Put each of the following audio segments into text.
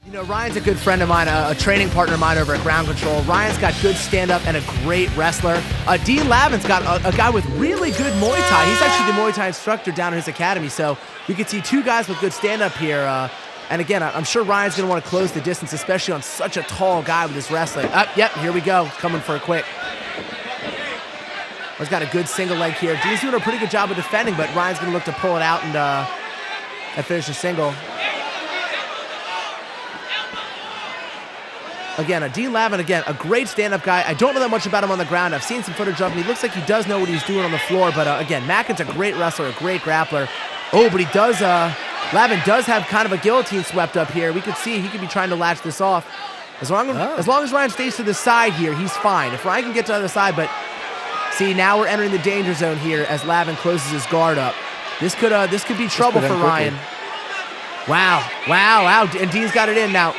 You know, Ryan's a good friend of mine, a training partner of mine over at Ground Control. Ryan's got good stand-up and a great wrestler. Dean Lavin's got a guy with really good Muay Thai. He's actually the Muay Thai instructor down in his academy, so we could see two guys with good stand-up here. And again, I'm sure Ryan's going to want to close the distance, especially on such a tall guy with his wrestling. Yep, here we go. Coming for a quick. He's got a good single leg here. Dean's doing a pretty good job of defending, but Ryan's going to look to pull it out and finish the single. Again, Dean Lavin, a great stand-up guy. I don't know that much about him on the ground. I've seen some footage of him. He looks like he does know what he's doing on the floor, but again, Mackin's a great wrestler, a great grappler. Oh, but he does, Lavin does have kind of a guillotine swept up here. We could see he could be trying to latch this off. As long as Ryan stays to the side here, he's fine. If Ryan can get to the other side, but see, now we're entering the danger zone here as Lavin closes his guard up. This could be trouble for Ryan. Wow, and Dean's got it in now.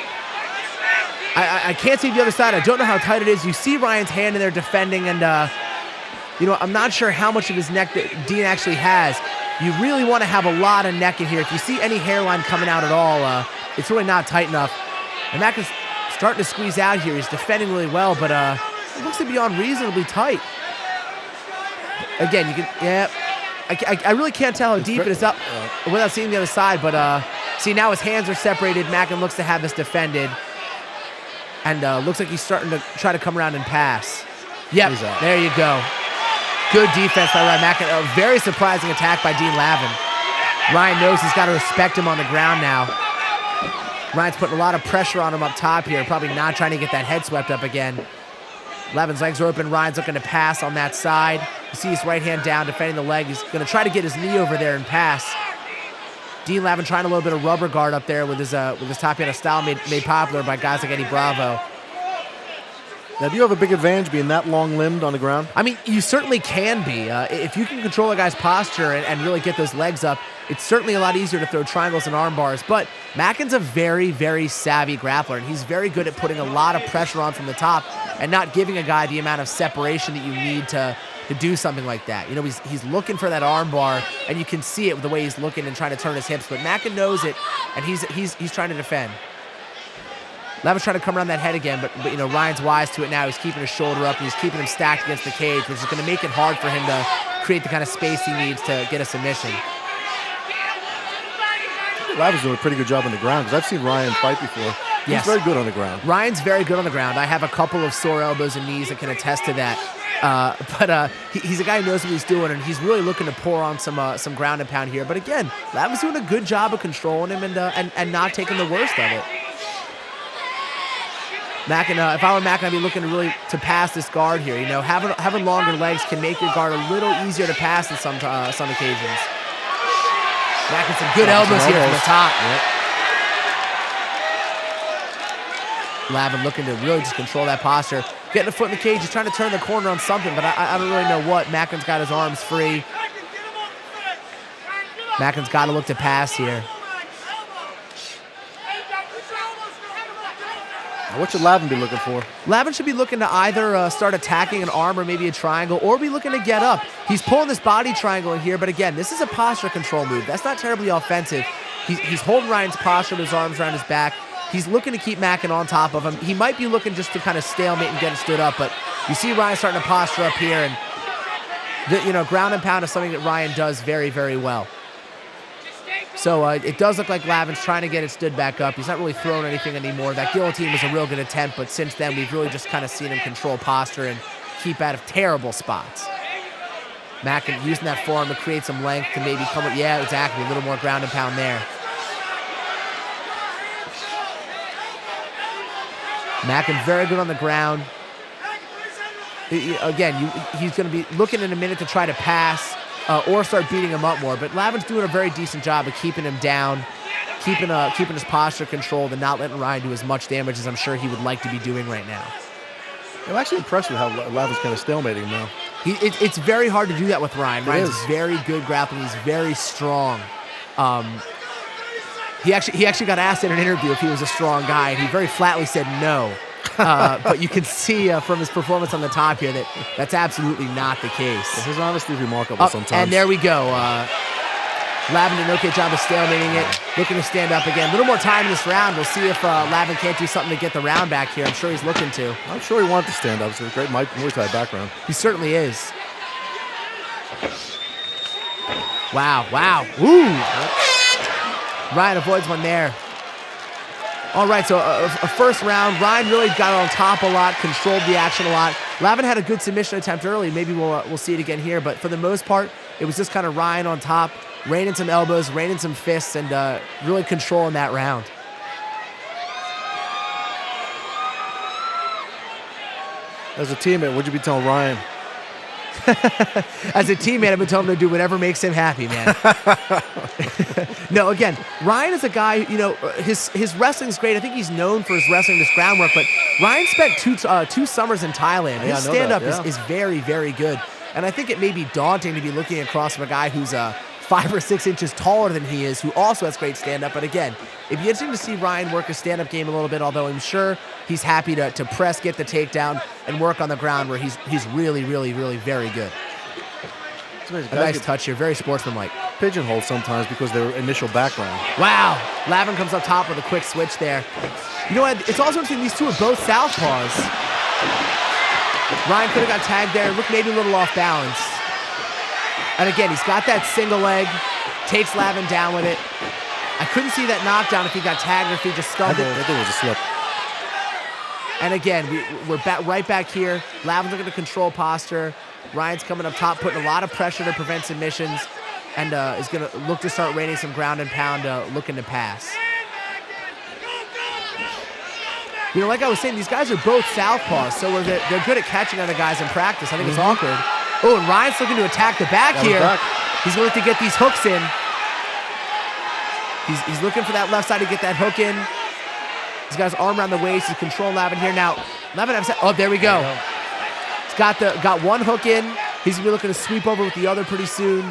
I can't see the other side. I don't know how tight it is. You see Ryan's hand in there defending, and I'm not sure how much of his neck that Dean actually has. You really want to have a lot of neck in here. If you see any hairline coming out at all, it's really not tight enough. And Mackin's starting to squeeze out here. He's defending really well, but it looks to be unreasonably tight. Again, you can, I really can't tell how deep it is up without seeing the other side, but see, now his hands are separated. Mackin looks to have this defended. And looks like he's starting to try to come around and pass. Yep, there you go. Good defense by Ryan Mackin. A very surprising attack by Dean Lavin. Ryan knows he's got to respect him on the ground now. Ryan's putting a lot of pressure on him up top here, probably not trying to get that head swept up again. Lavin's legs are open. Ryan's looking to pass on that side. You see his right hand down, defending the leg. He's going to try to get his knee over there and pass. Dean Lavin trying a little bit of rubber guard up there with his top hand, a style made popular by guys like Eddie Bravo. Now, do you have a big advantage being that long-limbed on the ground? I mean, you certainly can be. If you can control a guy's posture and really get those legs up, it's certainly a lot easier to throw triangles and arm bars. But Mackin's a very, very savvy grappler, and he's very good at putting a lot of pressure on from the top and not giving a guy the amount of separation that you need to do something like that. You know, he's looking for that arm bar, and you can see it with the way he's looking and trying to turn his hips, but Mackin knows it, and he's trying to defend. Lavin's trying to come around that head again, but Ryan's wise to it now. He's keeping his shoulder up, and he's keeping him stacked against the cage, which is going to make it hard for him to create the kind of space he needs to get a submission. Lavin's doing a pretty good job on the ground, because I've seen Ryan fight before. He's very good on the ground. Ryan's very good on the ground. I have a couple of sore elbows and knees that can attest to that. But he's a guy who knows what he's doing, and he's really looking to pour on some ground and pound here. But again, Lavin's doing a good job of controlling him and not taking the worst of it. Mackin, if I were Mackin, I'd be looking to pass this guard here. Having longer legs can make your guard a little easier to pass in some occasions. Mackin some good elbows here from the top. Yep. Lavin looking to really just control that posture. Getting a foot in the cage. He's trying to turn the corner on something, but I don't really know what. Mackin's got his arms free. Mackin's got to look to pass here. What should Lavin be looking for? Lavin should be looking to either start attacking an arm or maybe a triangle, or be looking to get up. He's pulling this body triangle in here, but again, this is a posture control move. That's not terribly offensive. He's holding Ryan's posture with his arms around his back. He's looking to keep Mackin on top of him. He might be looking just to kind of stalemate and get it stood up, but you see Ryan starting to posture up here, and ground and pound is something that Ryan does very, very well. So it does look like Lavin's trying to get it stood back up. He's not really throwing anything anymore. That guillotine was a real good attempt, but since then we've really just kind of seen him control posture and keep out of terrible spots. Mackin using that forearm to create some length to maybe come up. Yeah, exactly. A little more ground and pound there. Mackin very good on the ground. Again, he's going to be looking in a minute to try to pass or start beating him up more. But Lavin's doing a very decent job of keeping him down, keeping his posture controlled, and not letting Ryan do as much damage as I'm sure he would like to be doing right now. I'm actually impressed with how Lavin's kind of stalemating now. It's very hard to do that with Ryan. Ryan's very good grappling. He's very strong. He actually got asked in an interview if he was a strong guy, and he very flatly said no. But you can see from his performance on the top here that that's absolutely not the case. His honesty is remarkable sometimes. And there we go. Lavin did an okay job of stalemating it. looking to stand up again. A little more time in this round. We'll see if Lavin can't do something to get the round back here. I'm sure he's looking to. I'm sure he wanted to stand up. It's a great Muay Thai background. He certainly is. Wow, wow. Ooh. Ryan avoids one there. All right, so a first round. Ryan really got on top a lot, controlled the action a lot. Lavin had a good submission attempt early. Maybe we'll see it again here, but for the most part, it was just kind of Ryan on top, raining some elbows, raining some fists, and really controlling that round. As a teammate, what'd you be telling Ryan? As a teammate, I've been telling him to do whatever makes him happy, man. No, again, Ryan is a guy, you know, his wrestling's great. I think he's known for his wrestling, this groundwork, but Ryan spent two summers in Thailand. His stand-up is very, very good. And I think it may be daunting to be looking across from a guy who's 5 or 6 inches taller than he is, who also has great stand-up. But again, it'd be interesting to see Ryan work his stand-up game a little bit, although I'm sure he's happy to press, get the takedown, and work on the ground where he's really, really, really very good. A nice touch here, very sportsmanlike. Pigeonholed sometimes because of their initial background. Wow, Lavin comes up top with a quick switch there. You know what, it's also interesting, these two are both southpaws. Ryan could have got tagged there, looked maybe a little off balance. And again, he's got that single leg, takes Lavin down with it. I couldn't see that knockdown if he got tagged or if he just stumbled. I think it was a slip. And again, we're right back here. Lavin's looking to control posture. Ryan's coming up top, putting a lot of pressure to prevent submissions, and is going to look to start raining some ground and pound, looking to pass. You know, like I was saying, these guys are both southpaws, so they're good at catching other guys in practice. I think it's awkward. Oh, and Ryan's looking to attack the back here. He's going to look to get these hooks in. He's looking for that left side to get that hook in. He's got his arm around the waist. He's controlling Lavin here. Now, Lavin, oh, there we go. He's got one hook in. He's going to be looking to sweep over with the other pretty soon.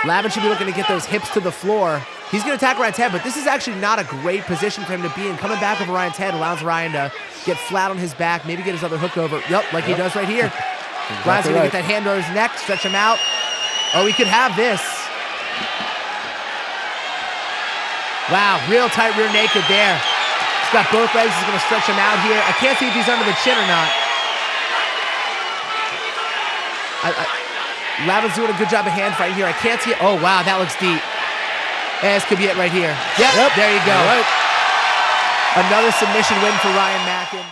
Lavin should be looking to get those hips to the floor. He's going to attack Ryan's head, but this is actually not a great position for him to be in. Coming back over Ryan's head allows Ryan to get flat on his back, maybe get his other hook over. Yep, like he does right here. Exactly. Ryan's going to get that hand over his neck, stretch him out. Oh, he could have this. Wow, real tight rear naked there. He's got both legs. He's going to stretch him out here. I can't see if he's under the chin or not. Lavin's doing a good job of hand fighting here. I can't see it. Oh, wow, that looks deep. And this could be it right here. Yep. There you go. Right. Another submission win for Ryan Mackin.